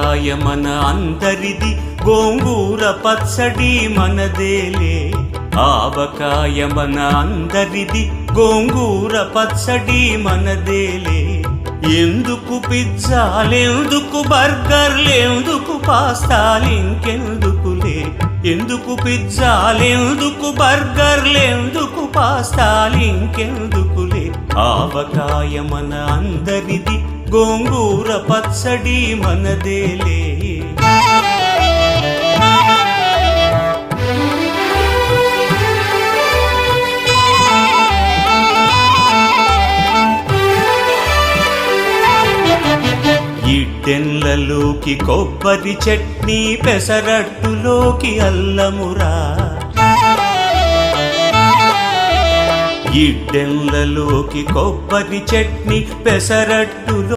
ఆవకాయ మన అందరిది, గోంగూర పచ్చడి మనదేలే. ఆవకాయ మన అందరిది, గోంగూర పచ్చడి మనదేలే. ఎందుకు పిజ్జాలెందుకు బర్గర్లెందుకు పాస్తాలింకెందుకులే. ఎందుకు పిజ్జాలెందుకు బర్గర్లెందుకు పాస్తాలింకెందుకులే. ఆవకాయ మన అందరిది, గోంగూర పచ్చడి మనదేలే. ఇడ్డెన్లలోకి కొబ్బరి చట్నీ, పెసరట్టులోకి అల్లమురా. ఇడ్డెన్లలోకి కొబ్బరి చట్నీ, పెసరట్టులో